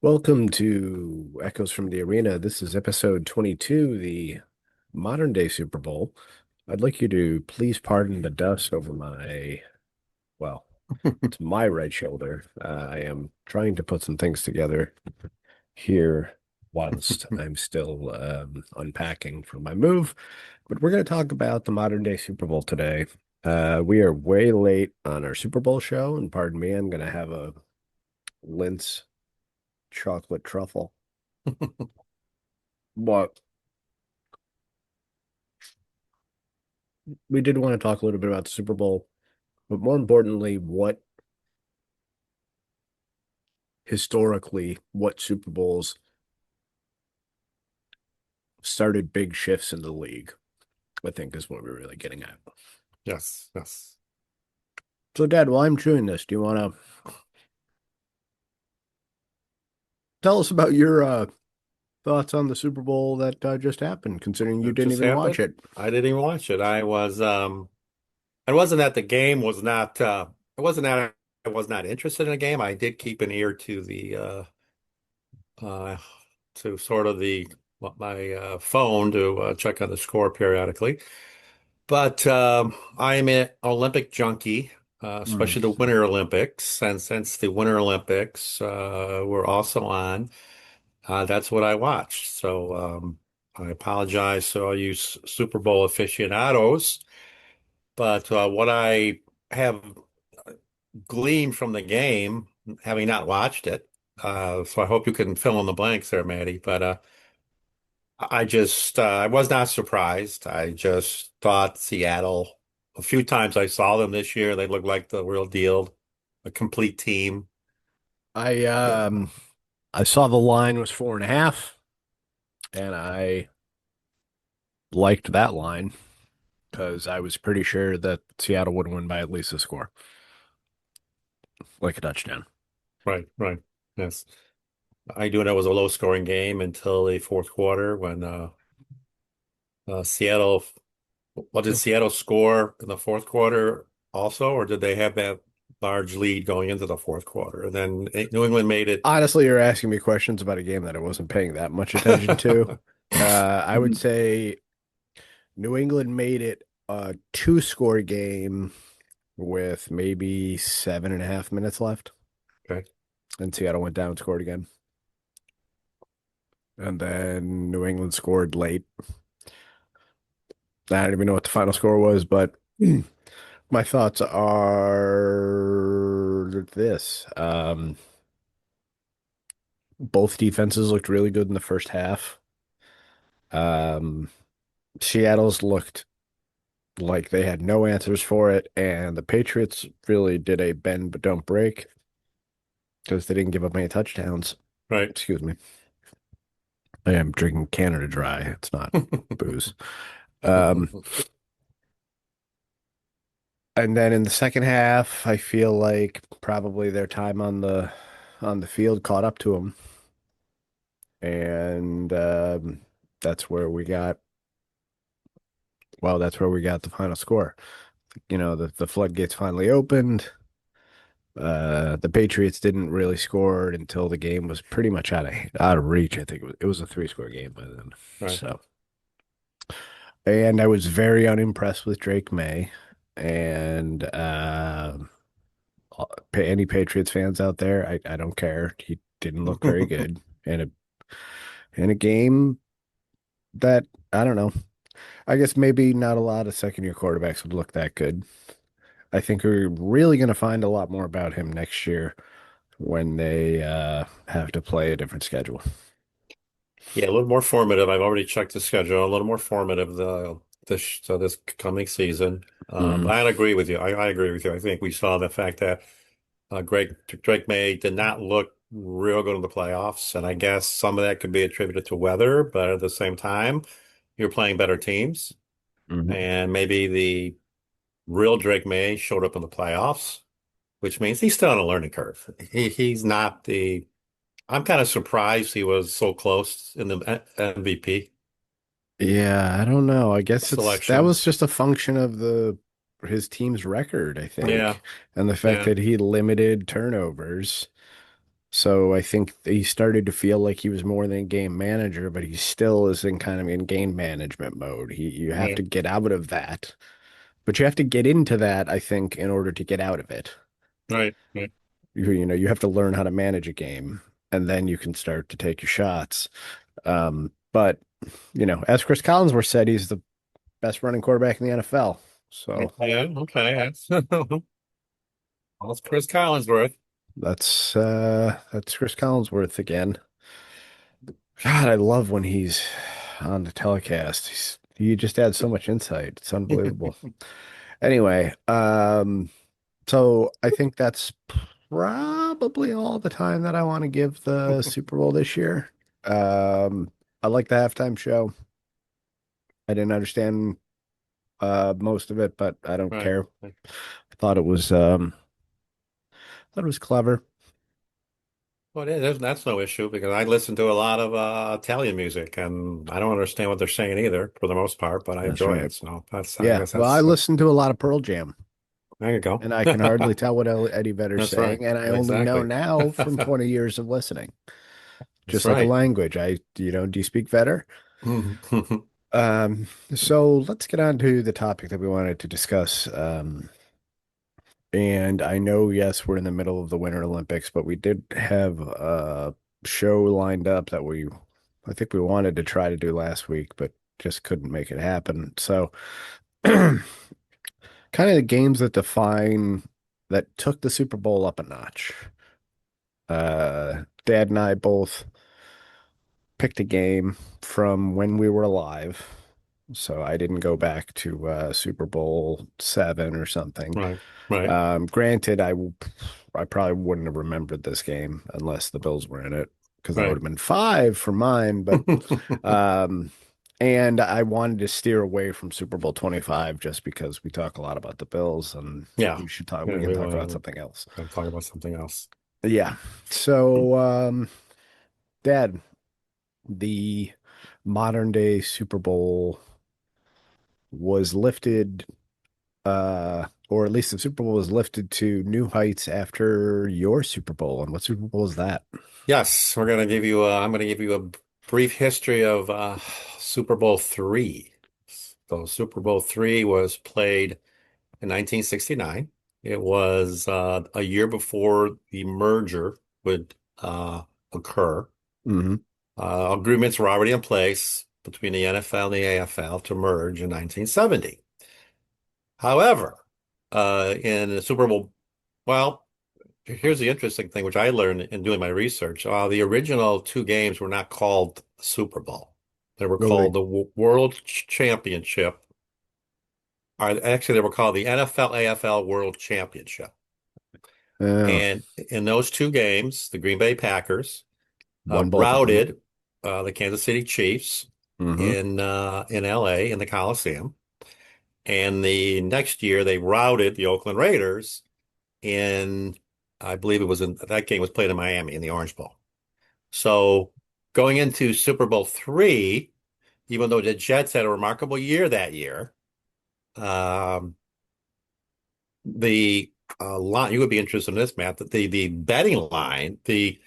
Welcome to Echoes from the Arena. This is episode 22, the modern day Super Bowl. I'd like you to please pardon the dust over well, it's my right shoulder. I am trying to put some things together here whilst I'm still unpacking from my move. But we're going to talk about the modern day Super Bowl today. We are way late on our Super Bowl show, and pardon me, I'm going to have a Lindt chocolate truffle. But we did want to talk a little bit about the Super Bowl, but more importantly, what Super Bowls started big shifts in the league, I think is what we're really getting at. Yes, yes. So, Dad, while I'm chewing this, do you want to tell us about your thoughts on the Super Bowl that just happened, considering you It didn't just even watch happened. it? I didn't even watch it. I wasn't at the game, was not it wasn't that I was not interested in the game. I did keep an ear to the uh to sort of the my phone to check on the score periodically. But I'm an Olympic junkie, Mm. especially the Winter Olympics. And since the Winter Olympics were also on, that's what I watched. So I apologize to all you Super Bowl aficionados, but what I have gleaned from the game, having not watched it, so I hope you can fill in the blanks there, Maddie. But I was not surprised. I just thought Seattle, a few times I saw them this year, they looked like the real deal, a complete team. I um I saw the line was 4.5, and I liked that line because I was pretty sure that Seattle would win by at least a score, like a touchdown. Right, right. Yes. I do know it was a low scoring game until the fourth quarter when Seattle, what did Seattle score in the fourth quarter also, or did they have that large lead going into the fourth quarter? And then New England made it. Honestly, you're asking me questions about a game that I wasn't paying that much attention to. I would say New England made it a two-score game with maybe 7.5 minutes left, Okay, and Seattle went down and scored again. And then New England scored late. I don't even know what the final score was, but my thoughts are this. Both defenses looked really good in the first half. Um, Seattle's looked like they had no answers for it, and the Patriots really did a bend but don't break because they didn't give up any touchdowns. right. Excuse me. I am drinking Canada Dry. It's not booze. Um, and then in the second half, I feel like probably their time on the field caught up to them, and that's where we got. Well, that's where we got the final score. The floodgates finally opened. The Patriots didn't really score until the game was pretty much out of reach. I think it was a three-score game by then. Right. So, and I was very unimpressed with Drake May. And any Patriots fans out there, I don't care. He didn't look very good in a game that I don't know. I guess maybe not a lot of second-year quarterbacks would look that good. I think we're really going to find a lot more about him next year when they have to play a different schedule. Yeah, a little more formative. I've already checked the schedule. A little more formative this coming season. Hmm. But I agree with you. I agree with you. I think we saw the fact that Drake May did not look real good in the playoffs, and I guess some of that could be attributed to weather. But at the same time, you're playing better teams, Hmm. and maybe the real Drake May showed up in the playoffs, which means he's still on a learning curve. He's not the. I'm kind of surprised he was so close in the MVP Yeah, I don't know. I guess that selection. was just a function of the his team's record, I Yeah, think, and the fact yeah, that he limited turnovers. So I think he started to feel like he was more than a game manager, but he still is in kind of in game management mode. You have to Right, get out of that, but you have to get into that, I think, in order to get out of it. right, right. You have to learn how to manage a game, and then you can start to take your shots. But as Chris Collinsworth said, he's the best running quarterback in the NFL. So Yeah, okay. That's Chris Collinsworth. that's Chris Collinsworth again. God, I love when he's on the telecast. He just adds so much insight. It's unbelievable. Anyway, so I think that's probably all the time that I want to give the Super Bowl this year. I like the halftime show. I didn't understand most of it, but I don't Right. care. I thought it was clever. Well, that's no issue because I listen to a lot of Italian music and I don't understand what they're saying either for the most part, but I That's enjoy right. it. So I Yeah. guess Well, I that's listened to a lot of Pearl Jam, there you go. and I can hardly tell what Eddie Vedder's That's right. saying, and I only know Exactly. now from 20 years of listening. That's Just like a right. language. Do you speak Vedder? So let's get on to the topic that we wanted to discuss. And I know, yes, we're in the middle of the Winter Olympics, but we did have a show lined up that I think we wanted to try to do last week, but just couldn't make it happen. So, kind of the games that took the Super Bowl up a notch. Dad and I both picked a game from when we were alive. So I didn't go back to Super Bowl seven or something. Right. Right. Granted, I probably wouldn't have remembered this game unless the Bills were in it because I would Right. have been five for mine. But um, and I wanted to steer away from Super Bowl 25 just because we talk a lot about the Bills and Yeah. we Yeah, can we talk about want something else. to talk about something else. Yeah. So, Dad, the modern day Super Bowl was lifted, or at least the Super Bowl was lifted to new heights after your Super Bowl. And what Super Bowl is that? Yes, I'm going to give you a brief history of Super Bowl three. So Super Bowl three was played in 1969. It was a year before the merger would occur. Hmm. Agreements were already in place between the NFL and the AFL to merge in 1970. However, in the Super Bowl, well, here's the interesting thing, which I learned in doing my research. The original two games were not called Super Bowl. They were Really? called the World Championship. Or actually, they were called the NFL AFL World Championship. Yeah. And in those two games, the Green Bay Packers Won both of them. routed the Kansas City Chiefs Hmm. in LA in the Coliseum. And the next year, they routed the Oakland Raiders in, I believe it was in that game was played in Miami in the Orange Bowl. So going into Super Bowl three, even though the Jets had a remarkable year that year, um, the line you would be interested in this, Matt, that the betting line, the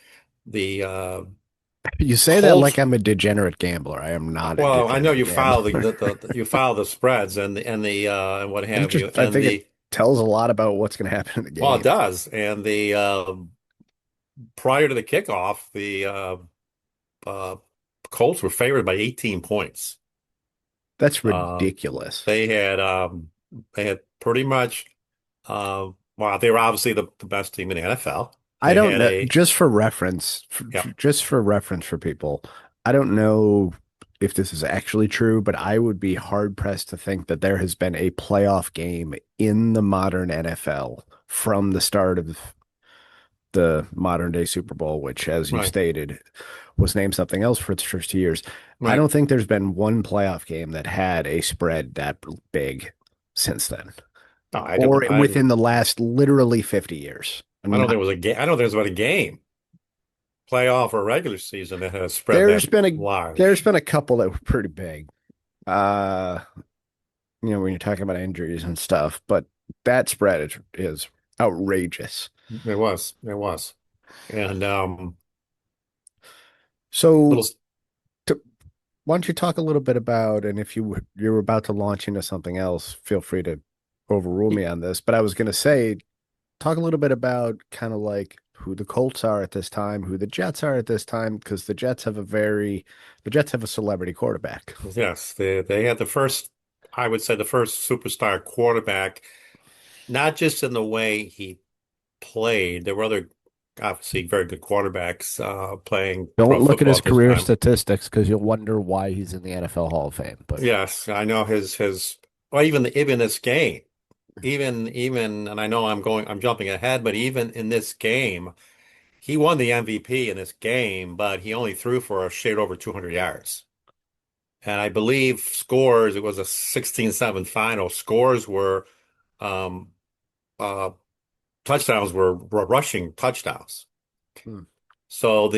You say that like Colts. I'm a degenerate gambler. I am not a Well, I know degenerate you follow gambler. you follow the spreads and and what And have you, I and think it the tells a lot about what's going to happen in the well, it game. does, and the prior to the kickoff, the uh, Colts were favored by 18 points. That's Uh, ridiculous. they had they had pretty much well, they were obviously the best team in the NFL. I They don't had know. a yeah, Just for reference for people, I don't know if this is actually true, but I would be hard pressed to think that there has been a playoff game in the modern NFL from the start of the modern day Super Bowl, which, as you right, stated, was named something else for its first 2 years. I right. don't think there's been one playoff game that had a spread that big since then, No, or within the last literally 50 years. I don't think Not it was a game. I don't think it was about a game, playoff or regular season that has spread there's that been a there's large. been a couple that were pretty big. Uh, when you're talking about injuries and stuff, but that spread is outrageous. It was. And So, little to, why don't you talk a little bit about, and if you're about to launch into something else, feel free to overrule me on this. But I was going to say, talk a little bit about kind of like who the Colts are at this time, who the Jets are at this time, because the Jets have a celebrity quarterback. yes, they had the first, I would say, the first superstar quarterback, not just in the way he played. There were other obviously very good quarterbacks playing Don't pro look at football his at this career time. statistics because you'll wonder why he's in the NFL Hall of Fame. But Yes, I know his well, even this game, even and I know I'm jumping ahead, but even in this game, he won the MVP in this game, but he only threw for a shade over 200 yards. And I believe scores, it was a 16-7 final. Scores were um uh touchdowns were rushing touchdowns. hmm, So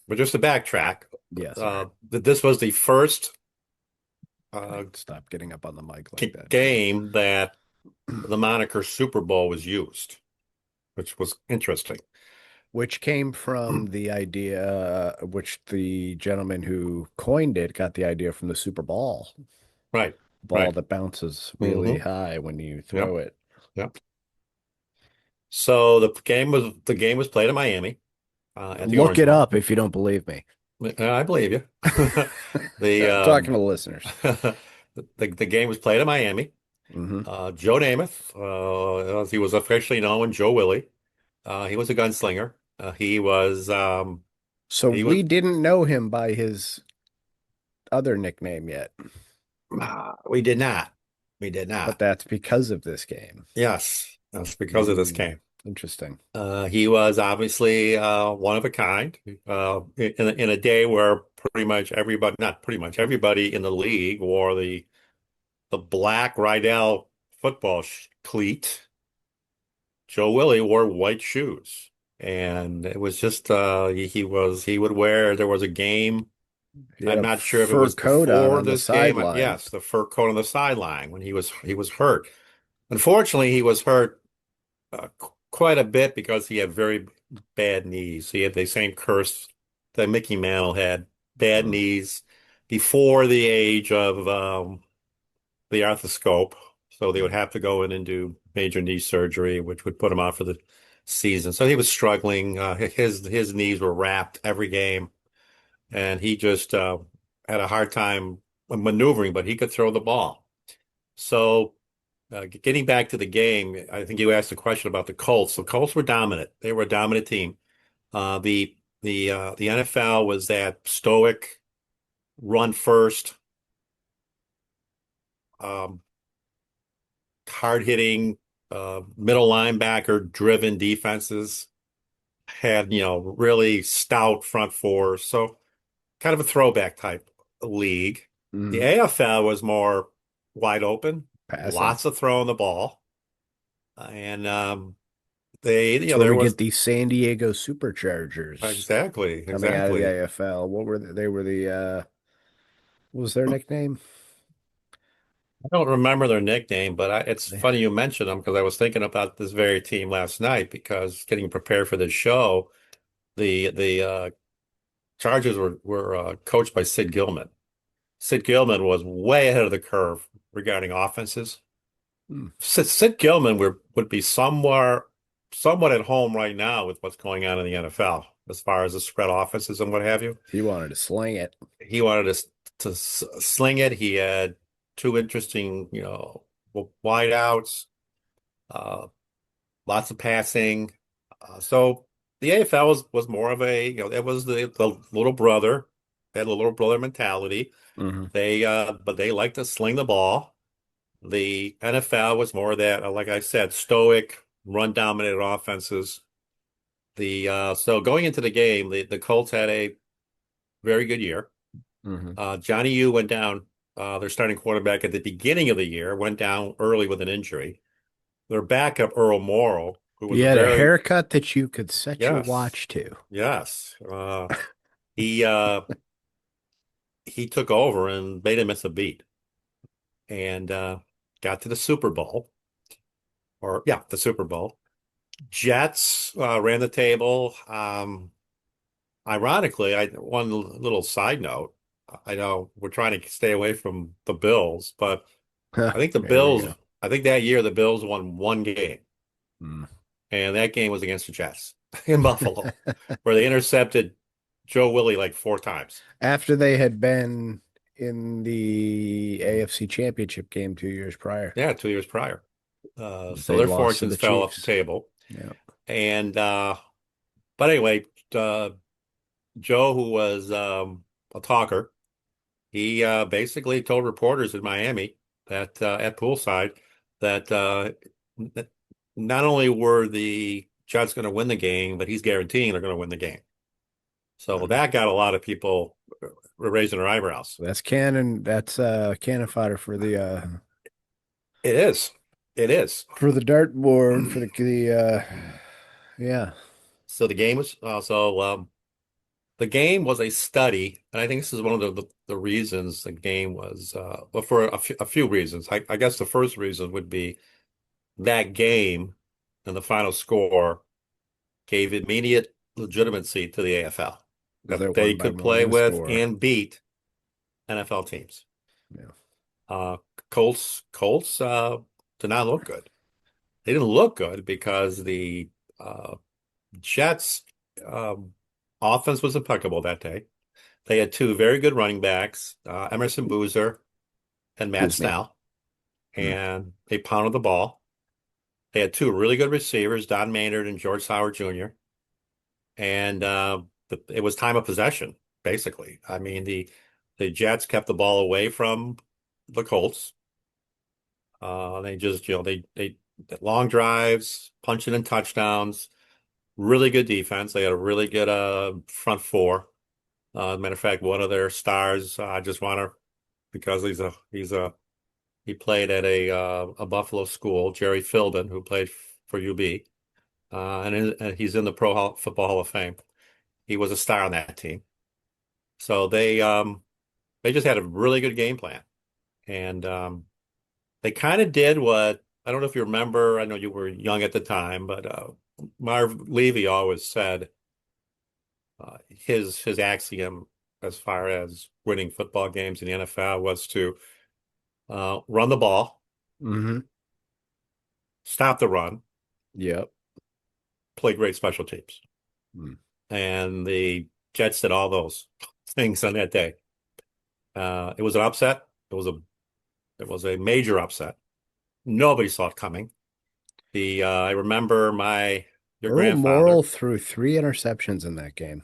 but just to backtrack, yeah, sorry. this was the first uh Stop getting up on the mic like that, please. game that the moniker Super Bowl was used, which was interesting. Which came from the idea, which the gentleman who coined it got the idea from the Super Bowl, Right, ball right. that bounces really Hmm. high when you throw Yep, it. yep. So the game was played in Miami at the Look Orange it Bowl. up if you don't believe me. I believe you. The I'm talking to listeners. the game was played in Miami. Hmm. Joe Namath, as he was officially known, Joe Willie. He was a gunslinger. So He was we didn't know him by his other nickname yet, we did not. We did but not. that's because of this game. Yes, that's because of this Mm, game. interesting. He was obviously one of a kind in a day where pretty much everybody, not pretty much everybody in the league wore the black Rydell football cleat. Joe Willie wore white shoes, and it was just he would wear. There was a game. He had I'm a not sure if it fur was coat on before the this game. sideline. Yes, the fur coat on the sideline when he was hurt. Unfortunately, he was hurt quite a bit because he had very bad knees. He had the same curse that Mickey Mantle had, bad Mm, knees before the age of the arthroscope. So they would mm. have to go in and do major knee surgery, which would put him out for the season. So he was struggling. His knees were wrapped every game, and he just had a hard time maneuvering, but he could throw the ball. So getting back to the game, I think you asked a question about the Colts. The Colts were dominant. They were a dominant team. The NFL was that stoic run first, um, hard hitting, middle linebacker driven defenses. Had really stout front fours. So kind of a throwback type league. The Mm. AFL was more wide open, Passing. lots of throwing the ball, and they That's where there we was get the San Diego Superchargers exactly, coming out of the exactly. AFL. They were the what was their nickname? I don't remember their nickname, but it's They- funny you mentioned them because I was thinking about this very team last night because getting prepared for this show, the Chargers were coached by Sid Gilman. Sid Gilman was way ahead of the curve regarding offenses. hmm, Sid Gilman would be somewhat at home right now with what's going on in the NFL as far as the spread offenses and what have you. he wanted to sling it. He wanted to sling it. He had two interesting, wideouts, uh, lots of passing. So the AFL was more of a, it was the little brother, they had a little brother mentality. Hmm. But they like to sling the ball. The NFL was more of that, like I said, stoic, run dominated offenses. So going into the game, the Colts had a very good year. Hmm. Johnny Yu went down. Their starting quarterback at the beginning of the year went down early with an injury. Their backup Earl Morrall, who He was a had a very haircut that you could set your yes, watch to. yes. He uh, he took over and made him miss a beat, and got to the Super Bowl, or yeah, the Super Bowl. Jets ran the table. Ironically, one little side note. I know we're trying to stay away from the Bills, but Huh, I think the there we Bills, go. I think that year the Bills won one game, Mm. and that game was against the Jets in Buffalo, where they intercepted Joe Willie like four times. After they had been in the Mhm. AFC Championship game 2 years prior, Yeah, 2 years prior. So they their lost to fortunes the fell off the Chiefs. table. Yeah. And but anyway, Joe, who was a talker, he basically told reporters in Miami that at poolside that n- not only were the Jets going to win the game, but he's guaranteeing they're going to win the game. So Mhm. that got a lot of people raising their eyebrows. That's cannon. That's cannon fodder It is. It is. for the dartboard for the yeah. So the game was the game was a study, and I think this is one of the reasons the game was well, for a few reasons. I guess the first reason would be that game and the final score gave immediate legitimacy to the AFL Because they that they won by could more play than a with score. and beat NFL teams. Yeah. Uh, Colts did not look good. They didn't look good because the uh, Jets um, offense was impeccable that day. They had two very good running backs, Emerson Boozer and Matt Excuse me. Snell, Hmm. and they pounded the ball. They had two really good receivers, Don Maynard and George Howard Jr. And it was time of possession, basically. I mean, the Jets kept the ball away from the Colts. They just, they long drives, punching in touchdowns, really good defense. They had a really good front four. Matter of fact, one of their stars, I just want to because he played at a Buffalo school, Jerry Philbin, who played for UB, and he's in the Football Hall of Fame. He was a star on that team. So they just had a really good game plan, and they kind of did what I don't know if you remember. I know you were young at the time, but Marv Levy always said his axiom as far as winning football games in the NFL was to run the ball, Hmm. stop the run, Yep. play great special teams. Mm. And the Jets did all those things on that day. It was an upset. It was a major upset. Nobody saw it coming. I remember your Earl Morrall grandfather, threw 3 interceptions in that game.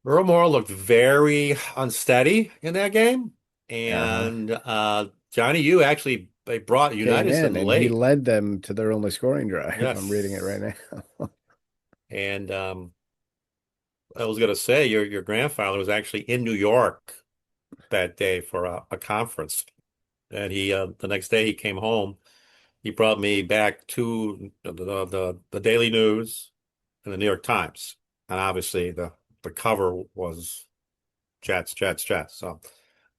Earl Morrall looked very unsteady in that game. Uh-huh. And Johnny, you actually they brought Came United in them and he late. led them to their only scoring drive. I'm reading it right Yes. now. And I was gonna say your grandfather was actually in New York that day for a conference. And the next day he came home. He brought me back to the Daily News and the New York Times, and obviously the cover was Jets, Jets, Jets. So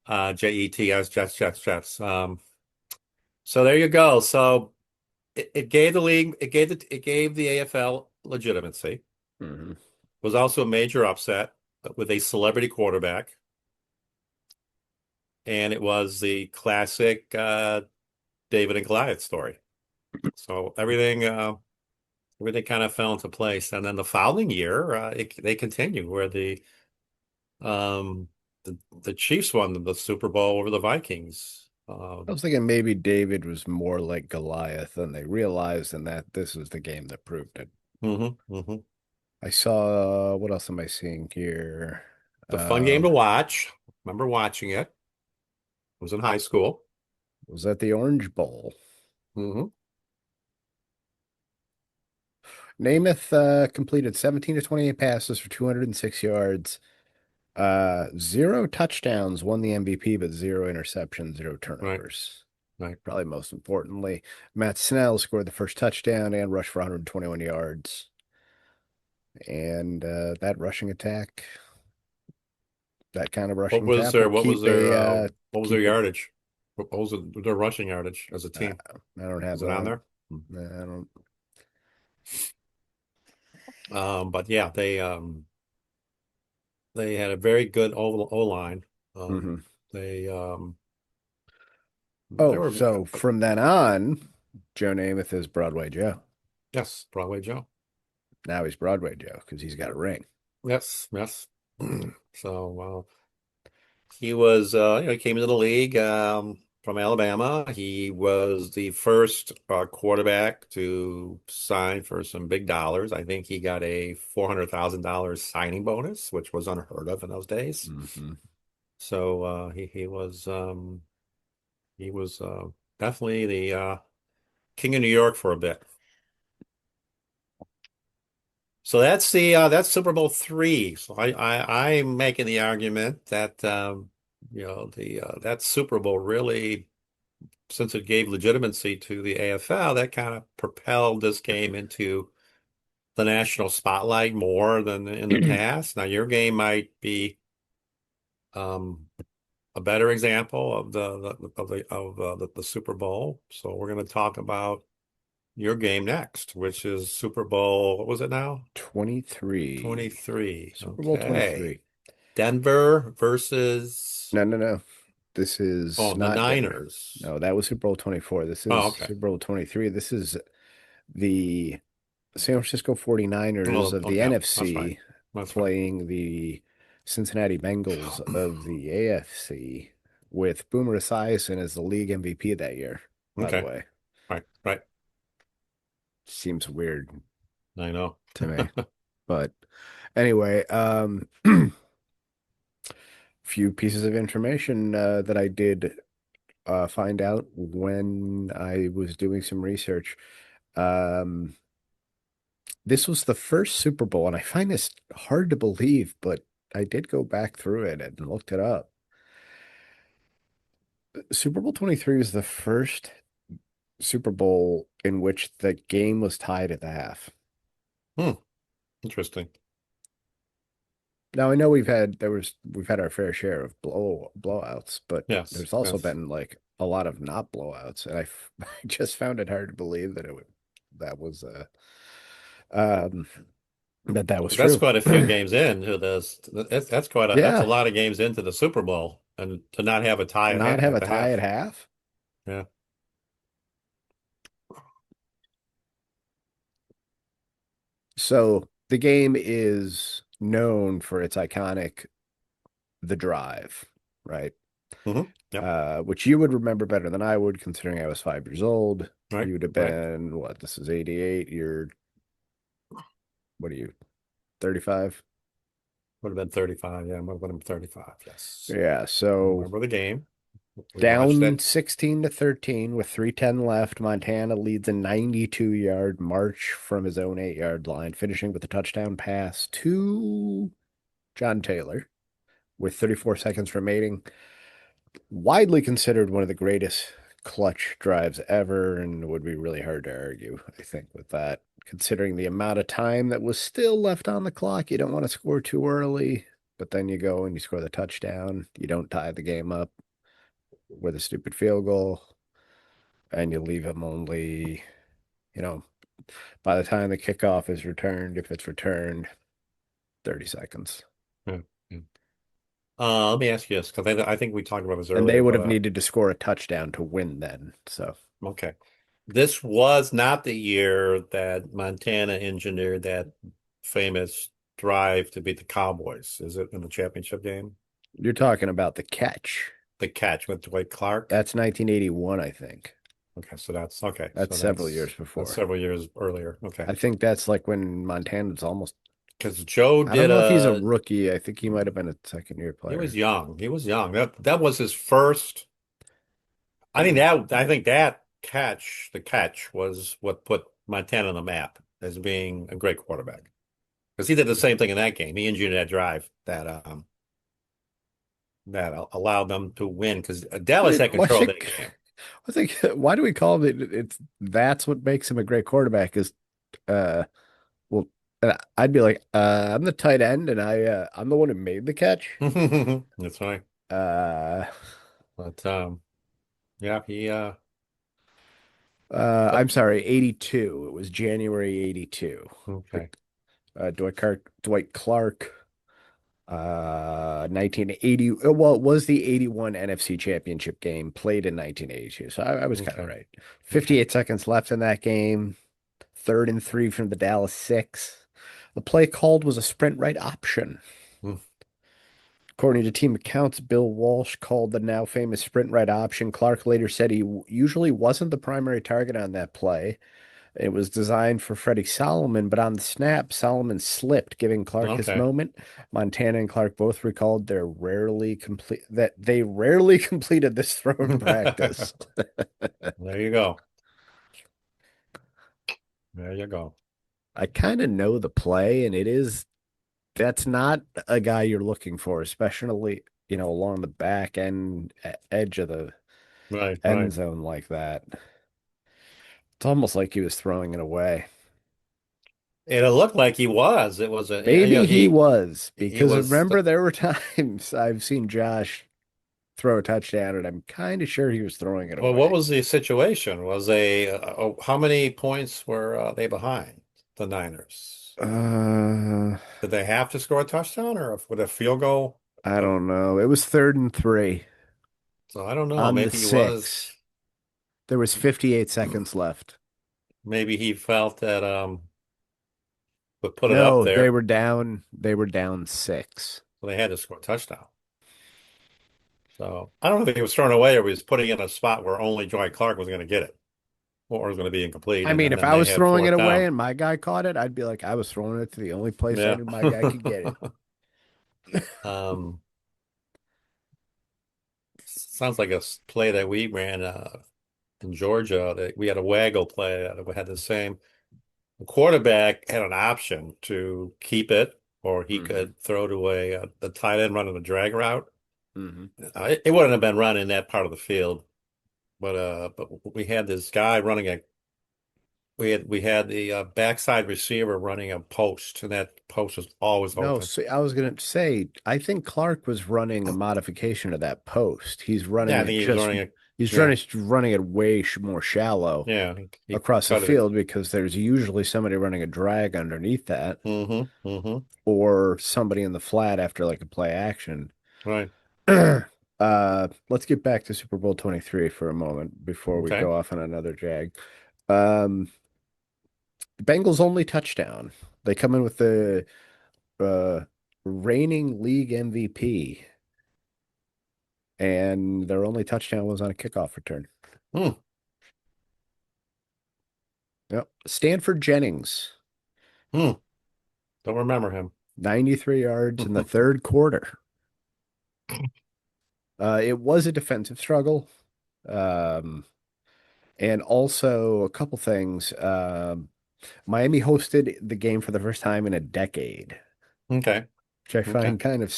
Jets, Jets, Jets, Jets. So there you go. So it gave the league, it gave the AFL legitimacy. Hmm. Was also a major upset with a celebrity quarterback, and it was the classic David and Goliath story. So everything kind of fell into place. And then the following year, they continued where um, the Chiefs won the Super Bowl over the Vikings. I was thinking maybe David was more like Goliath, and they realized and that this was the game that proved it. Hmm. I saw, what else am I seeing here? The fun game to Um, watch. Remember watching it. It was in high school. was that the Orange Bowl? Hmm. Namath completed 17 to 28 passes for 206 yards. Zero touchdowns, won the MVP, but zero interceptions, zero Right, turnovers. right. Probably most importantly, Matt Snell scored the first touchdown and rushed for 121 yards. And that rushing attack, that kind of What rushing was attack their will what was their what was their keep it. yardage? What was their rushing yardage as a Uh, team? I don't have Is it that on on. there? Hmm. I don't. But yeah, they had a very good O line. Hmm. They they Oh, were so from then on, Joe Namath is Broadway Joe. yes, Broadway Joe. Now he's Broadway Joe because he's got a ring. Yes, yes. So he was he came into the league from Alabama. He was the first quarterback to sign for some big dollars. I think he got a $400,000 signing bonus, which was unheard of in those days. Hmm. So he was definitely the king of New York for a bit. So that's Super Bowl three. So I'm making the argument that the that Super Bowl really, since it gave legitimacy to the AFL, that kind of propelled this game into the national spotlight more than in the past. Now your game might be um, a better example of the Super Bowl. So we're going to talk about your game next, which is Super Bowl. What was it now? 23. 23. Super Bowl Okay. 23. Denver versus No, no, no. This is the not Denver. Niners. No, that was Super Bowl 24. This Oh, is okay. Super Bowl 23. This is the San Francisco 49ers Oh, of the okay. That's right. NFC That's right. playing the Cincinnati Bengals of the AFC with Boomer Esiason as the league MVP that year, by the Okay. way. Right. Right. Seems weird I know. to me. But anyway, few pieces of information that I did find out when I was doing some research. Um, this was the first Super Bowl, and I find this hard to believe, but I did go back through it and looked it up. Super Bowl 23 was the first Super Bowl in which the game was tied at the half. Hmm. Interesting. Now I know we've had our fair share of blowouts, but Yes. there's also Yes. been like a lot of not blowouts, and I just found it hard to believe that was um that was That's true. quite a few games into this. That's a Yeah, lot of games into the Super Bowl, and to not have a tie to not have at a the tie at half. half. Yeah. So the game is known for its iconic The Drive, right? Yep. Which you would remember better than I would, considering I was 5 years old. Right. You would have Right. been what? This is 88. You're what are you, 35? Would have been 35. Yeah, would have been 35. Yes. Yeah, I so remember the game. We watched down that. 16 to 13 with 3:10 left, Montana leads a 92-yard march from his own 8-yard line, finishing with a touchdown pass to John Taylor with 34 seconds remaining. Widely considered one of the greatest clutch drives ever, and it would be really hard to argue, I think, with that. Considering the amount of time that was still left on the clock, you don't want to score too early, but then you go and you score the touchdown. You don't tie the game up with a stupid field goal, and you leave them only, you know, by the time the kickoff is returned, if it's returned, 30 seconds. Yeah. Yeah. Let me ask you this, because I think we talked about this And they earlier, would but have needed to score a touchdown to win then. So okay. This was not the year that Montana engineered that famous drive to beat the Cowboys. Is it in the championship game? you're talking about the catch. The catch with Dwight Clark. That's 1981, I think. Okay, so that's okay. That's So several years that's before. several years earlier. Okay. I think that's like when Montana's almost, Because Joe I don't did know if he's a a rookie. I think he might have been a second year he was player. young. He was young. That was his first. I think that catch, the catch was what put Montana on the map as being a great quarterback. Because he did the same thing in that game. He engineered that drive that allowed them to win because Dallas had Why control of that think, game. I think, why do we call it? It's that's what makes him a great quarterback is, uh, well, I'd be like, I'm the tight end and I'm the one who made the catch. That's right. Uh, But yeah, he I'm sorry, 82. It was January 82. The okay. Dwight Clark, 1980. Well, it was the 81 NFC Championship game played in 1982. So I was kind of Okay. right. Okay. 58 seconds left in that game. 3rd and 3 from the Dallas six. The play called was a sprint right option. Hmm. According to team accounts, Bill Walsh called the now famous sprint right option. Clark later said he usually wasn't the primary target on that play. It was designed for Freddie Solomon, but on the snap, Solomon slipped, giving Clark his Okay. moment. Montana and Clark both recalled that they rarely completed this throw in practice. There you go. There you go. I kind of know the play, and that's not a guy you're looking for, especially, along the back end edge of the Right, end right. zone like that. It's almost like he was throwing it away. And it looked like he was. It was Maybe he was, he because was remember there were times I've seen Josh throw a touchdown, and I'm kind of sure he was throwing it well, what away. was the situation? Was how many points were they behind the Niners? Uh, Did they have to score a touchdown or with a field goal? I Uh, don't know. It was 3rd and 3 so I don't know. on the Maybe he was. six. There was 58 seconds left. Maybe he felt that would put it up No, they there, were down. They were down six. so they had to score a touchdown. So I don't know if he was thrown away or he was putting it in a spot where only Joy Clark was going to get it or it was going to be incomplete, I and mean, if then I they was had throwing it fourth away down. and my guy caught it, I'd be like, I was throwing it to the only place I Yeah. knew my guy could get it. Um, sounds like a play that we ran in Georgia. That we had a waggle play that we had the same. The quarterback had an option to keep it, or he Hmm. could throw to the tight end running a drag route. Hmm. It wouldn't have been run in that part of the field, but we had this guy running a we had the backside receiver running a post, and that post was always No, open. see, I was gonna say, I think Clark was running a modification of that post. He's running Yeah, I it think he was just, running a he's yeah, running it way more shallow yeah. He across the cut it. field because there's usually somebody running a drag underneath that, Mm-hmm. or somebody in the flat after like a play action. Right. Let's get back to Super Bowl 23 for a moment before we Okay. go off on another jag. Um, the Bengals only touchdown. They come in with the uh, reigning league MVP, and their only touchdown was on a kickoff return. Hmm. Yep. Stanford Jennings, Hmm. Don't remember him. 93 yards in the third quarter. It was a defensive struggle. Um, and also a couple things. Miami hosted the game for the first time in a decade, Okay. which I Okay. find kind of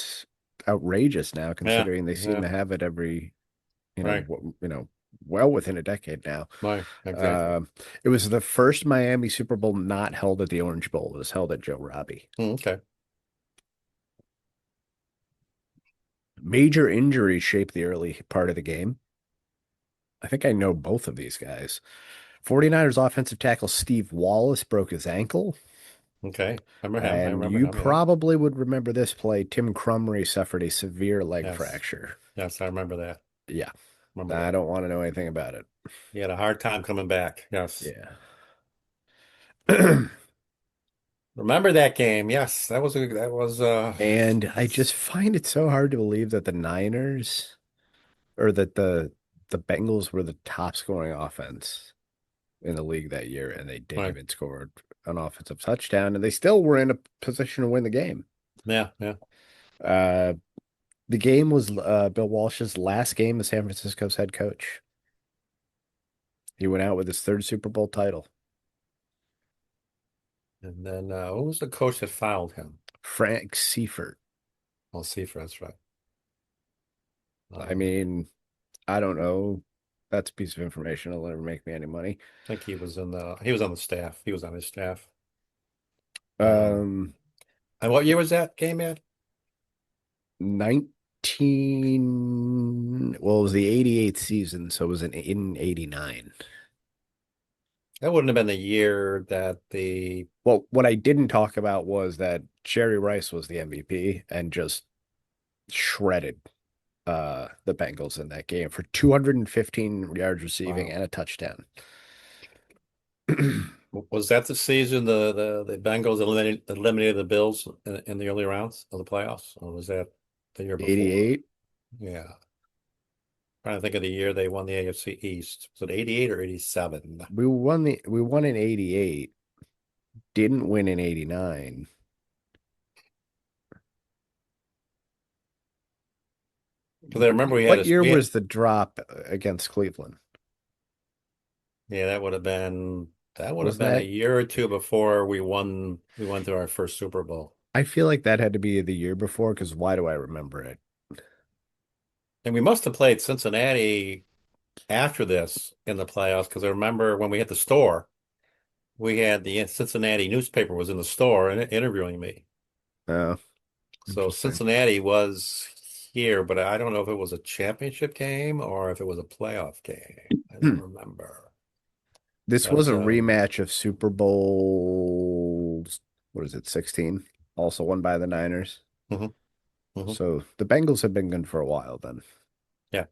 outrageous now, Yeah. considering they seem Yeah. to have it every, Right. well within a decade now. Right. Exactly. Um, it was the first Miami Super Bowl not held at the Orange Bowl. It was held at Joe Robbie. Okay. Major injuries shaped the early part of the game. I think I know both of these guys. 49ers offensive tackle Steve Wallace broke his ankle. Okay. Remember him. I And remember you him. Yeah. probably would remember this play. Tim Crumry suffered a severe leg Yes. fracture. Yes. I remember that. Yeah, Remember I that. don't want to know anything about it. He had a hard time coming back. Yes. Yeah. Remember that game? Yes. That was And I just find it so hard to believe that the Niners or that the Bengals were the top scoring offense in the league that year, and they didn't right. even score an offensive touchdown, and they still were in a position to win the game. Yeah. Yeah. Uh, the game was Bill Walsh's last game as San Francisco's head coach. He went out with his third Super Bowl title. And then who was the coach that fouled him? Frank Seifert. Well, Seifert, that's right. I Um, mean, I don't know. That's a piece of information. It'll never make me any money. I think he was on the staff. He was on his staff. Um, Um, and what year was that game at? 19, well, it was the 88th season, so it was in 89. That wouldn't have been the year that the Well, what I didn't talk about was that Jerry Rice was the MVP and just shredded the Bengals in that game for 215 yards receiving wow. and a touchdown. Was that the season the Bengals eliminated the Bills in the early rounds of the playoffs, or was that the year before? 88. Yeah, trying to think of the year they won the AFC East. Was it 88 or 87? We won in 88, didn't win in 89. Because I remember What year was the drop against Cleveland? yeah, that would have Wasn't been a that year or two before we went to our first Super Bowl. I feel like that had to be the year before because why do I remember it? And we must have played Cincinnati after this in the playoffs because I remember when we hit the store, we had the Cincinnati newspaper was in the store and interviewing me. Oh, So interesting. Cincinnati was here, but I don't know if it was a championship game or if it was a playoff game. I don't remember. This was But a rematch of Super Bowl, what is it, 16? Also won by the Niners. mhm, mhm. So the Bengals have been good for a while then. Yeah,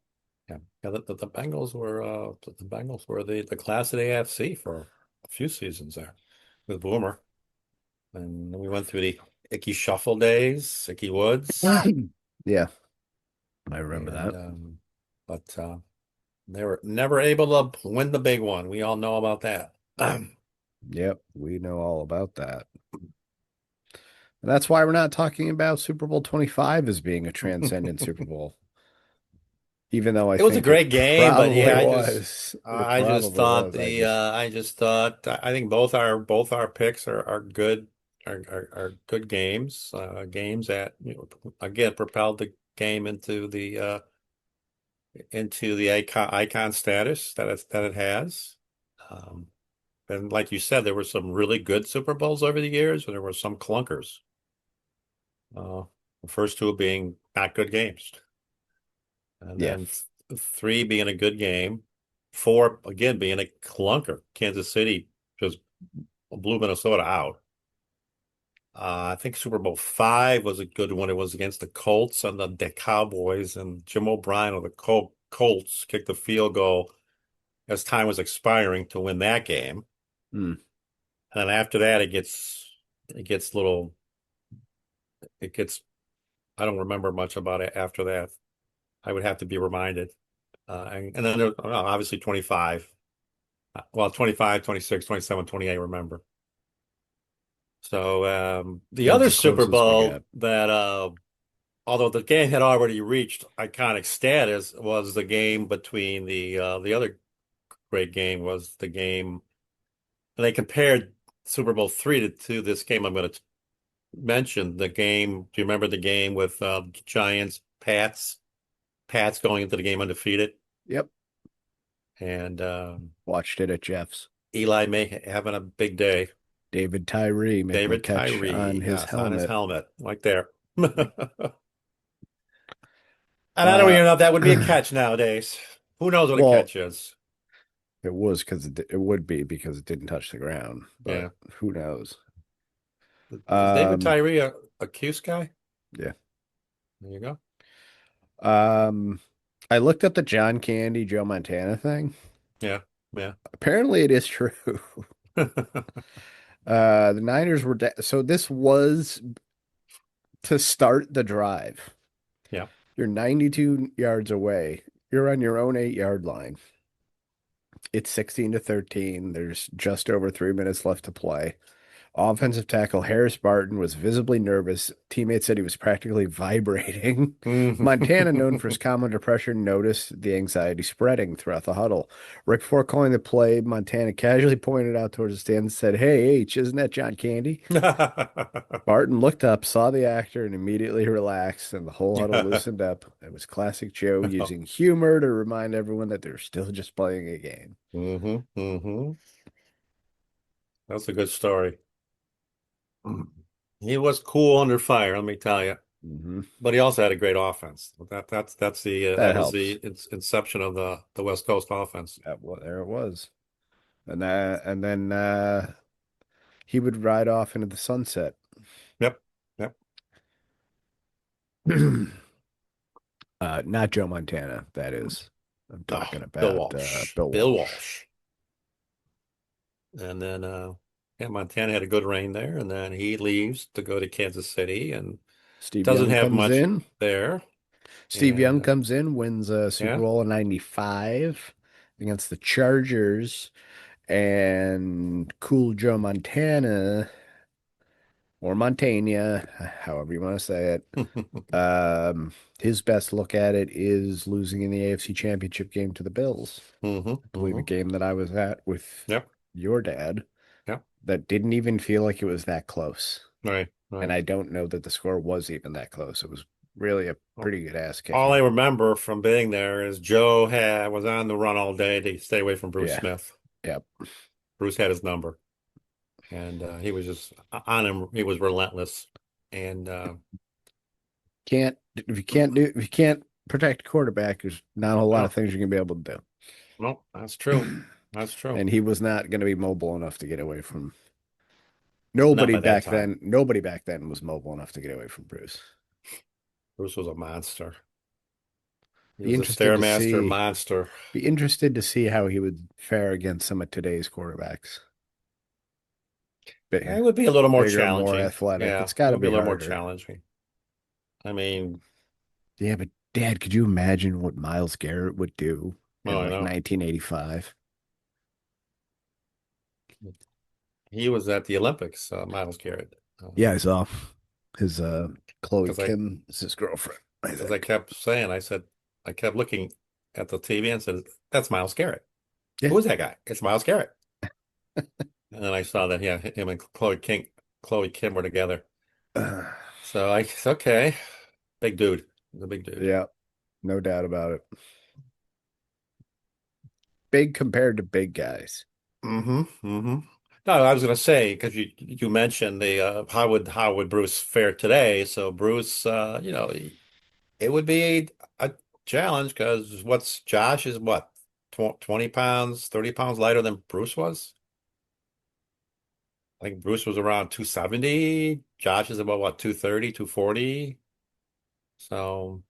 yeah, yeah. The Bengals were the class of the AFC for a few seasons there with Boomer, and then we went through the Icky Shuffle days, Icky Woods, Yeah, I remember and that. but they were never able to win the big one. We all know about that. Yep, we know all about that. And that's why we're not talking about Super Bowl 25 as being a transcendent Super Bowl, even though I It was a think it great game, but probably yeah, was. It probably was. I just thought I think both our picks are good are good games games that again propelled the game into the icon status that it has. Um, and like you said, there were some really good Super Bowls over the years, and there were some clunkers. Uh, the first two being not good games. And Yeah. then three being a good game, four again being a clunker. Kansas City just blew Minnesota out. I think Super Bowl five was a good one. It was against the Colts and the Cowboys, and Jim O'Brien of the Colts kicked the field goal as time was expiring to win that game. Hmm. And then after that, it gets little it gets I don't remember much about it after that. I would have to be reminded. And then there, obviously 25. Well, 25, 26, 27, 28. Remember. So the That's other the Super closest we got. Bowl that, although the game had already reached iconic status, was the game between the other great game was the game, and they compared Super Bowl three to this game I'm going to mention. The game, do you remember the game with Giants, Pats going into the game undefeated, Yep. and Watched it at Jeff's. Eli May having a big day. David Tyree making a David catch on Tyree, his yes, on his helmet. helmet, right there. And I don't Uh, even know if that would be a catch nowadays. Who knows what a well, catch is? it was because it would be because it didn't touch the ground, but Yeah. who knows? Is David Um, Tyree a Cuse guy? yeah. There you go. Um, I looked up the John Candy, Joe Montana thing. Yeah. Yeah. Apparently, it is true. The Niners were so this was to start the drive. Yeah. You're 92 yards away. You're on your own 8-yard line. It's 16-13. There's just over 3 minutes left to play. Offensive tackle Harris Barton was visibly nervous. Teammates said he was practically vibrating. Montana, known for his calm under pressure, noticed the anxiety spreading throughout the huddle. Right before calling the play, Montana casually pointed out towards the stand and said, "Hey, H, isn't that John Candy?" Barton looked up, saw the actor, and immediately relaxed, and the whole huddle loosened up. It was classic Joe using humor to remind everyone that they're still just playing a game. hmm That's a good story. He was cool under fire, let me tell you. Hmm. But he also had a great offense. That That was helps. the inception of the West Coast offense. There it was. and then he would ride off into the sunset. Yep. Yep. Not Joe Montana, that is. I'm Oh, talking Bill about Walsh. Bill Bill Walsh. Walsh. And then yeah, Montana had a good reign there, and then he leaves to go to Kansas City and Steve doesn't Young have comes much in. there. Steve And Young comes in, wins a Super yeah. Bowl in '95 against the Chargers, and Cool Joe Montana or Montana, however you want to say it. His best look at it is losing in the AFC Championship game to the Bills. hmm I believe a hmm game that I was at with Yep. your dad Yep. that didn't even feel like it was that close. Right. And Right. I don't know that the score was even that close. It was really a Well, pretty good ass all I kicking. remember from being there is Joe was on the run all day to stay away from Bruce Yeah. Smith. Yep. Bruce had his number, and he was just on him. He was relentless, and If you can't protect a quarterback, there's not a whole lot of no, things you're gonna be able to no, that's true. do. That's true. And he was not gonna be mobile enough to get away from Not by that time. nobody back then was mobile enough to get away from Bruce. Bruce was a monster. He Be was a interested to stairmaster see monster. be interested to see how he would fare against some of today's quarterbacks. It Big, would be a little more bigger, more challenging. athletic. Yeah, It's it got to would be a be little more harder. challenging. I mean, Yeah, but Dad, could you imagine what Miles Garrett would do oh, in I like know. 1985? He was at the Olympics, Miles Garrett. Yeah, I saw his Chloe Because Kim is his girlfriend, I because I think. kept saying, I kept looking at the TV and said, "That's Miles Garrett. Yeah. Who is that guy? It's Miles Garrett." And then I saw that, yeah, him and Chloe Kim were together. So I said, okay, big dude, the big dude. Yeah, no doubt about it. Big compared to big guys. Mm-hmm. No, I was going to say because you mentioned the how would Bruce fare today? So Bruce, it would be a challenge because what's Josh is what 20 pounds, 30 pounds lighter than Bruce was. I think Bruce was around 270. Josh is about what 230, 240. So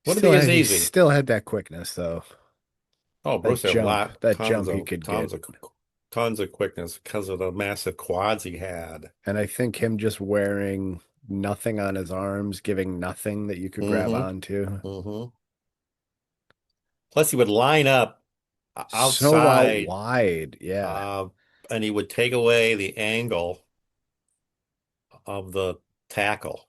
wouldn't be as He easy. still had that quickness though. Oh, Bruce had a lot, That jump he could get. tons of quickness because of the massive quads he had. And I think him just wearing nothing on his arms, giving nothing that you could grab Mm-hmm. onto. Mm-hmm. Plus, he would line up So out outside, wide. Yeah. uh, and he would take away the angle of the tackle,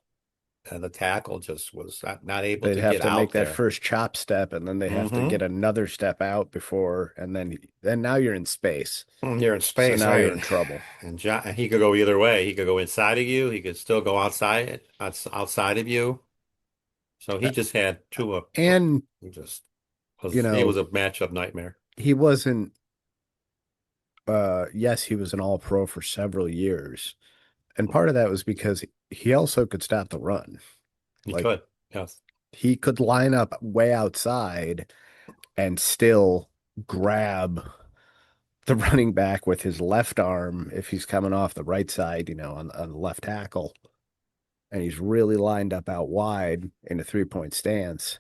and the tackle just was not able They'd to have get to make out that there. first chop step and then they have to Mm-hmm. get another step out before and then now you're in space. You're in So space, now you're right? in trouble. And he could go either way. He could go inside of you. He could still go outside of you. So he Uh, just had two of. And, He just you he know, was a matchup nightmare. he wasn't yes, he was an all pro for several years. And part of that was because he also could stop the run. He Like could, yes. he could line up way outside and still grab the running back with his left arm if he's coming off the right side, on the left tackle, and he's really lined up out wide in a 3-point stance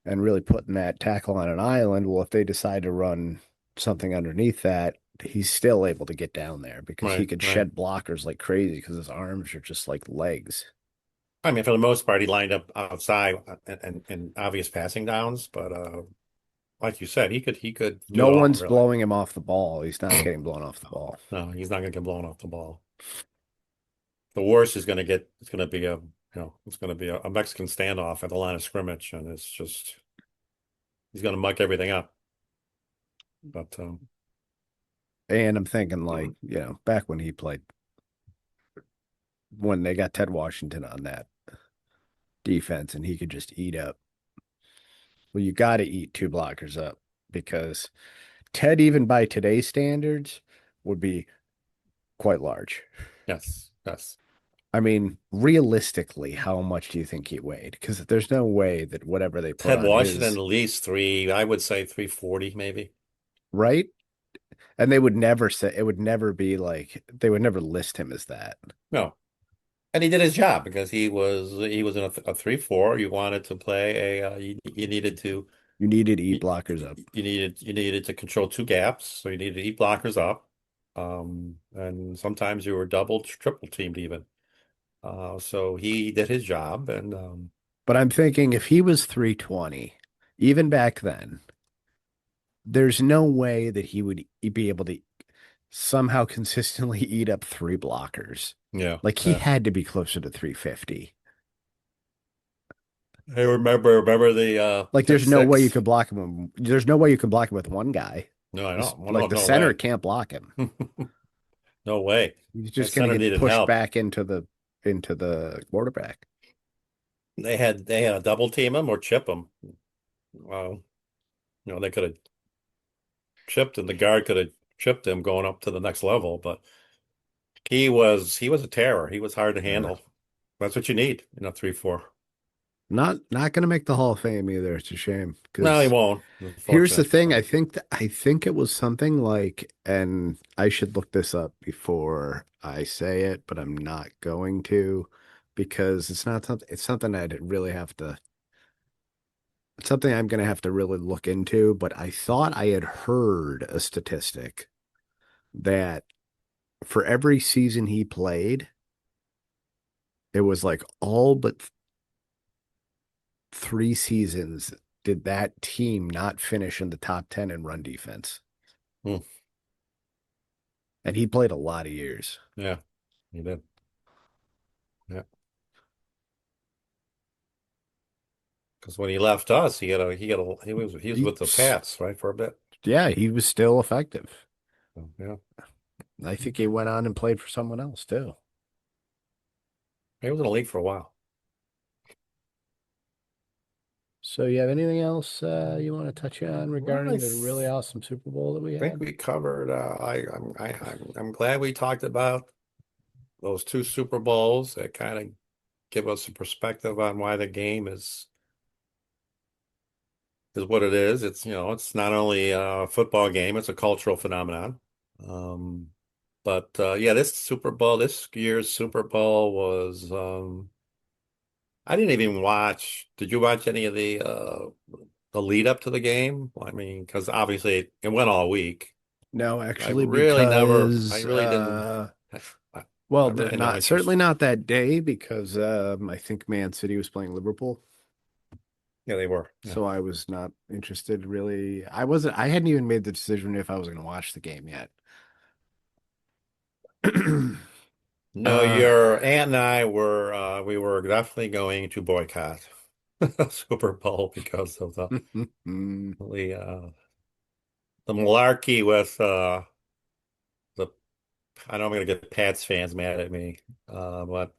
and really putting that tackle on an island. Well, if they decide to run something underneath that, he's still able to get down there because he Right, could right. shed blockers like crazy because his arms are just like legs. I mean, for the most part, he lined up outside and obvious passing downs, but like you said, he could do No it all, one's really. blowing him off the ball. He's not getting blown off the ball. No, he's not going to get blown off the ball. The worst is going to get it's going to be it's going to be a Mexican standoff at the line of scrimmage, and it's just he's going to muck everything up. But And I'm thinking like, back when he played, when they got Ted Washington on that defense and he could just eat up. Well, you got to eat two blockers up because Ted, even by today's standards, would be quite large. yes, yes. I mean, realistically, how much do you think he weighed? Because there's no way that whatever they put Ted on Washington his, at least three, I would say 340 maybe. right? And they would never say it would never be like they would never list him as that. No. And he did his job because he was in a 3-4. You wanted to play you needed to You needed to eat you, blockers up. you needed to control two gaps, so you needed to eat blockers up. And sometimes you were double, triple teamed even. So he did his job, and But I'm thinking if he was 320, even back then, there's no way that he would be able to somehow consistently eat up three blockers. yeah, Like he yeah. had to be closer to 350. I remember the Like there's no way you 10-6. could block him. There's no way you could block him with one guy. No, I know. Well, no, Like the no center way. can't block him. No way. He's That just going to center get needed pushed help. back into the quarterback. They had a double team him or chip him. Well, they could have chipped and the guard could have chipped him going up to the next level, but he was a terror. He was hard to Yeah. handle. That's what you need in a 3-4. Not going to make the Hall of Fame either. It's a shame No, he because won't, here's the unfortunate. thing. I think it was something like, and I should look this up before I say it, but I'm not going to because it's not something. It's something I'd really have to. It's something I'm going to have to really look into. But I thought I had heard a statistic that for every season he played, it was like all but three seasons did that team not finish in the top 10 in run defense. Hmm. And he played a lot of years. Yeah, he did. Yeah. Because when he left us, he was with the Pats, right, for a bit. Yeah, he was still effective. So, yeah. I think he went on and played for someone else too. He was in the league for a while. So, you have anything else you want to touch on Well, I regarding the really awesome Super Bowl that we think had? we covered. I'm glad we talked about those two Super Bowls that kind of give us a perspective on why the game is what it is. It's not only a football game, it's a cultural phenomenon. Um, but yeah, this year's Super Bowl was I didn't even watch. Did you watch any of the lead up to the game? I mean, because obviously it went all week. No, I actually, really never, I because really didn't, I well, really had no not certainly interest. not that day because I think Man City was playing Liverpool. Yeah, they were. Yeah. So I was not interested really. I hadn't even made the decision if I was going to watch the game yet. No, Uh, your aunt and I we were definitely going to boycott Super Bowl because of the uh the malarkey with the I know I'm gonna get Pats fans mad at me. But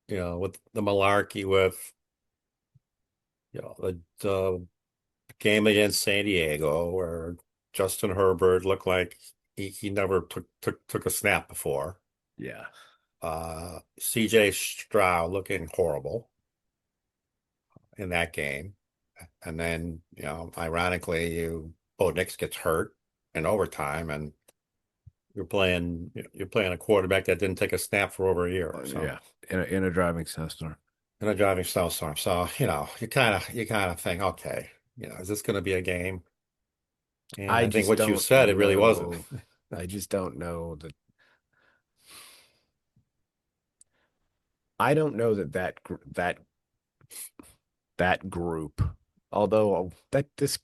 with the malarkey with the game against San Diego where Justin Herbert looked like he never took a snap before. yeah. CJ Stroud looking horrible in that game. And then, ironically, Bo Nix gets hurt in overtime, and you're playing a quarterback that didn't take a snap for over a year. So Yeah. In a driving snowstorm. in a driving snowstorm. So, you kind of think, okay, is this going to be a game? And I I think just what you don't said, it really wasn't. know. I just don't know that. I don't know that group, although that this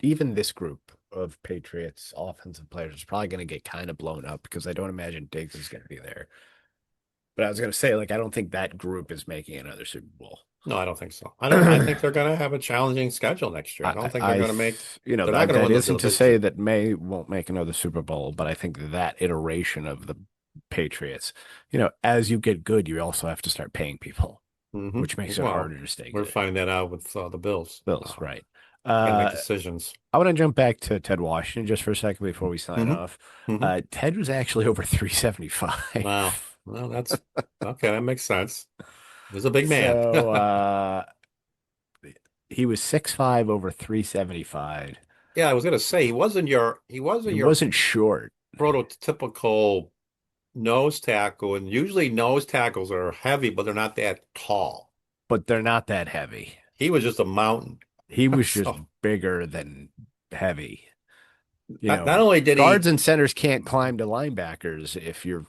even this group of Patriots offensive players is probably going to get kind of blown up because I don't imagine Diggs is going to be there. But I was going to say, like, I don't think that group is making another Super Bowl. No, I don't think so. I think they're going to have a challenging schedule next year. I don't think they're going to make, they're not going to That win the isn't to say division. that May won't make another Super Bowl, but I think that iteration of the Patriots, as you get good, you also have to start paying people, which makes it Well, harder to stay we're good. finding that out with the Bills. Bills, right. Got to make Uh, decisions. I want to jump back to Ted Washington just for a second before we sign hmm off. hmm Ted was actually over 375. Wow. Well, that's okay. That makes sense. He's a big man. So he was 6'5", over 375. Yeah, I was gonna say he He wasn't your wasn't short, prototypical nose tackle, and usually nose tackles are heavy, but they're not that tall. but they're not that heavy. He was just a mountain. He was just So bigger than heavy. You not know, only did guards he, and centers can't climb to linebackers if you're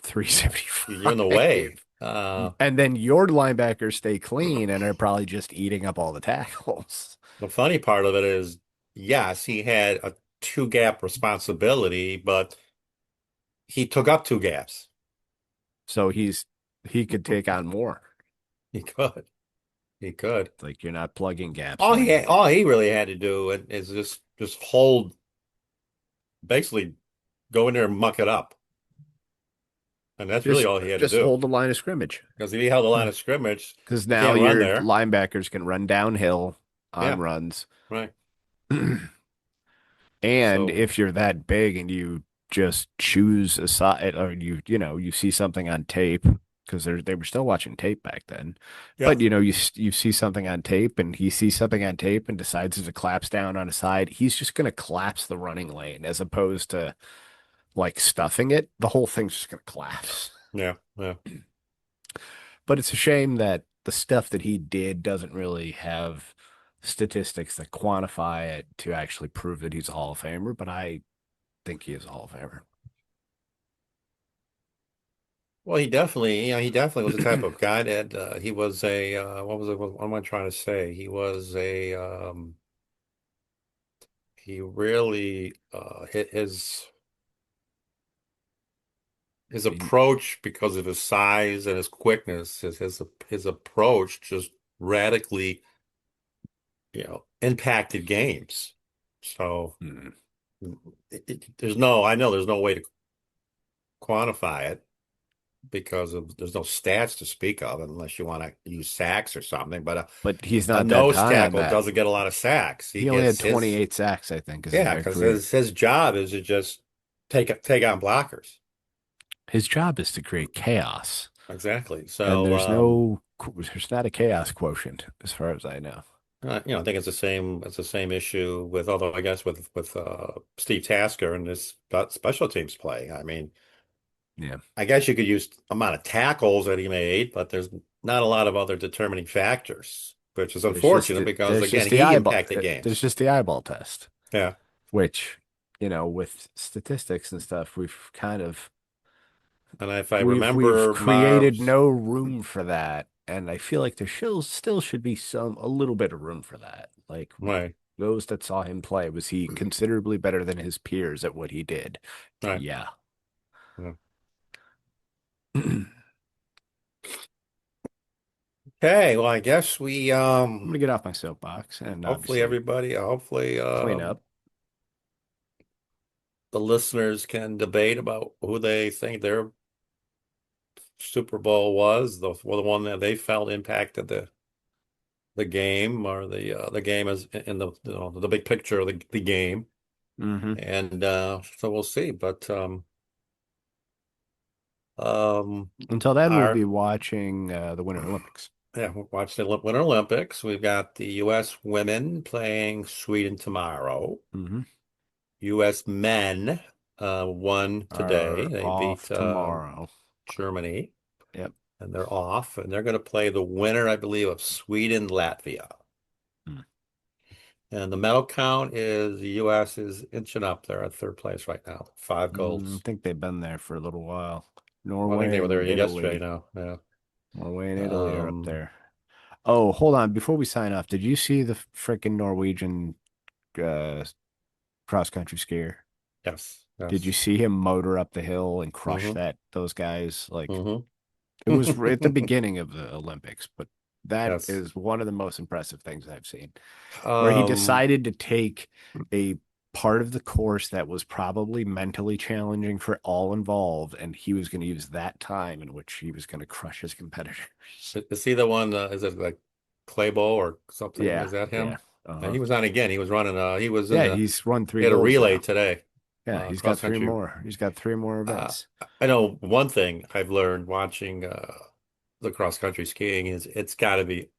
you're in the way. 375. Uh, And then your linebackers stay clean and are probably just eating up all the tackles. the funny part of it is, yes, he had a two gap responsibility, but he took up two gaps. So he could take on more. He could. He could. It's like you're not plugging gaps anymore. All he really had to do is just hold, basically go in there and muck it up. And that's really Just all he had to just do. hold the line of scrimmage. Because if he held the line of scrimmage, Because you now can't run your there. linebackers can run downhill on Yeah, runs. right. And So if you're that big and you just choose a side or you see something on tape because they were still watching tape back then. yeah, But you see something on tape and he sees something on tape and decides to collapse down on a side, he's just going to collapse the running lane as opposed to like stuffing it. The whole thing's just going to collapse. yeah, yeah. But it's a shame that the stuff that he did doesn't really have statistics that quantify it to actually prove that he's a Hall of Famer, but I think he is a Hall of Famer. Well, he definitely was the type of guy that he was a what am I trying to say? He was a he really hit his approach because of his size and his quickness, his approach just radically, impacted games. So Hmm. I know there's no way to quantify it because there's no stats to speak of unless you want to use sacks or something. But But he's a not that nose high on tackle that. doesn't get a lot of sacks. He He only had gets his 28 sacks, I think, his Yeah, entire because career. his job is to just take on blockers. His job is to create chaos, Exactly. and So there's not a chaos quotient as far as I know. I think it's the same issue with, although I guess with Steve Tasker and his special teams play. I mean, Yeah, I guess you could use amount of tackles that he made, but there's not a lot of other determining factors, which is unfortunate because again, he impacted there's games. just the eyeball test, Yeah. which with statistics and stuff, we've kind of And if I we've remember created Marv's no room for that, and I feel like there still should be a little bit of room for that. Like right, those that saw him play, was he considerably better than his peers at what he did? right. Yeah. Yeah. I'm Okay, well, I guess we gonna get off my soapbox and obviously hopefully clean up. the listeners can debate about who they think their Super Bowl was, the one that they felt impacted the game or the game as in the big picture of the game. Hmm. And so we'll see. But um Until then, we'll our be watching the Winter Olympics. yeah, we'll watch the Winter Olympics. We've got the US women playing Sweden tomorrow. Hmm. US men won today. Are They beat off tomorrow. Germany. Yep. And they're off, and they're going to play the winner, I believe, of Sweden, Latvia. Mm. And the medal count is the U.S. is inching up. They're at third place right now, five I golds. think they've been there for a little while. Well, I think Norway they were there and yesterday Italy. now. Yeah. Norway and Italy are up Um, there. Oh, hold on. Before we sign off, did you see the freaking Norwegian uh, cross country skier? yes, Did you yes. see him motor up the hill and crush Hmm. those guys? Like Hmm. it was at the beginning of the Olympics, but that Yes. is one of the most impressive things I've seen, where he Um, decided to take a part of the course that was probably mentally challenging for all involved, and he was going to use that time in which he was going to crush his competitors. is he the one? Is it like Claybo or something? Yeah, Is that yeah, him? And uh-huh. he was on again. He was running. He was in Yeah, the. he's run He three had a golds relay now. today, Yeah, he's got cross three country. more. He's got three more Uh, events. I know one thing I've learned watching the cross country skiing is it's got to be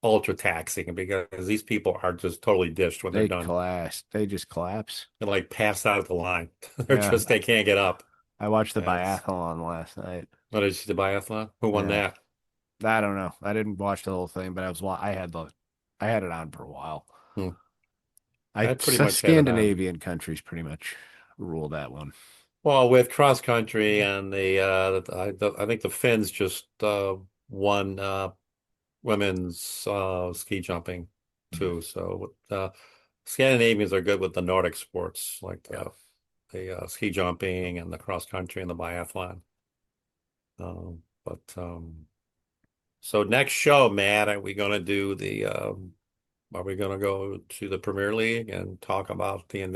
ultra taxing because these people are just totally dished when they're They done. collapse. They just collapse. They're like passed out of the line. They're Yeah. just they can't get up. I watched the It's biathlon last night. what is the biathlon? Who won Yeah. that? I don't know. I didn't watch the whole thing, but I had it on for a while. Hmm. I pretty much had it on. Scandinavian countries pretty much rule that one. Well, with cross country and I think the Finns just won women's ski jumping Mhm. too. So Scandinavians are good with the Nordic sports like Yeah. the ski jumping and the cross country and the biathlon. But so next show, Matt, are we going to do are we going to go to the Premier League and talk about the I think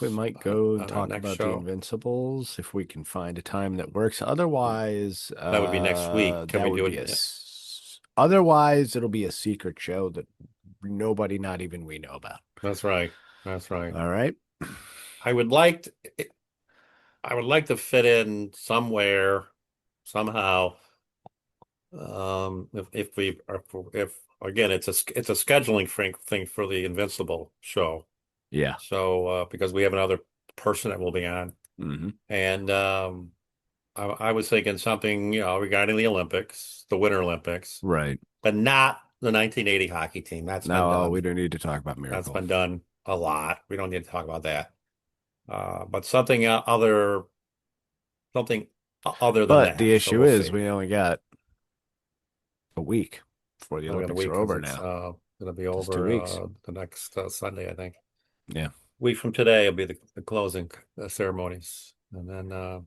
we Invincibles might go and on our talk next about the show? Invincibles if we can find a time that works. Otherwise, That would be next week. Can that we would do be it? Yeah, otherwise it'll be a secret show that nobody, not even we know about. that's right. That's right. All right. I would like to, I would like to fit in somewhere, somehow. If we are, if again, it's a scheduling thing for the Invincible show. Yeah. So because we have another person that will be on, Hmm. and I was thinking something, regarding the Olympics, the Winter Olympics, Right. but not the 1980 hockey team. That's been No, we done. don't need to talk about That's Miracle. been done a lot. We don't need to talk about that. But something something other than But the that. So issue we'll is see. we only got a week before the I got a Olympics week are because over it's now. going to be Just 2 over weeks. the next Sunday, I think. Yeah. Week from today will be the closing ceremonies, and then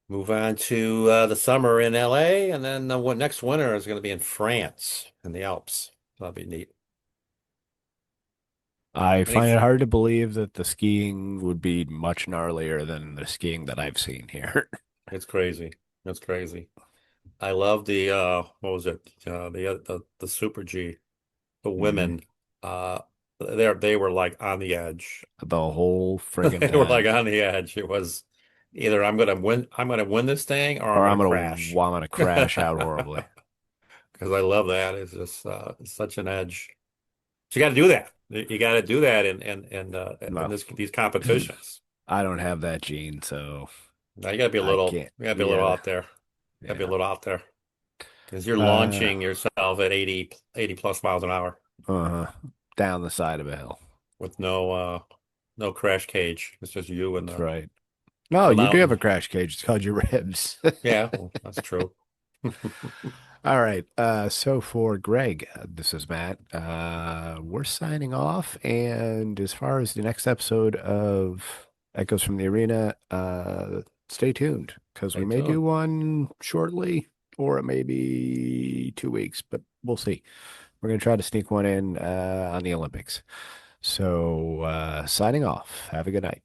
move on to the summer in LA, and then the next winter is going to be in France in the Alps. That'll be neat. I Any, find it hard to believe that the skiing would be much gnarlier than the skiing that I've seen here. it's crazy. It's crazy. I love the what was it? The Super G. The Hmm. women, uh, they were like on the edge. The whole friggin' They were like time. on the edge. It was either I'm gonna win this thing, or I'm Or gonna crash. I'm gonna crash out horribly. Because I love that. It's just it's such an edge. So you got to do that. You got to do that in No, these competitions. I don't have that gene, so Now you got to be a I little, can't. you got to be a little Yeah, out there. You got to be a yeah. little out there because you're Uh, launching yourself at 80 plus miles an hour uh, down the side of a hill. with no crash cage. It's just you and That's right. No, the you do have mountain. a crash cage. It's called your ribs. Yeah, well, that's true. All right. So for Greg, this is Matt. We're signing off. And as far as the next episode of Echoes from the Arena, stay tuned because we Stay may do tuned. one shortly, or it may be 2 weeks, but we'll see. We're going to try to sneak one in on the Olympics. So signing off. Have a good night.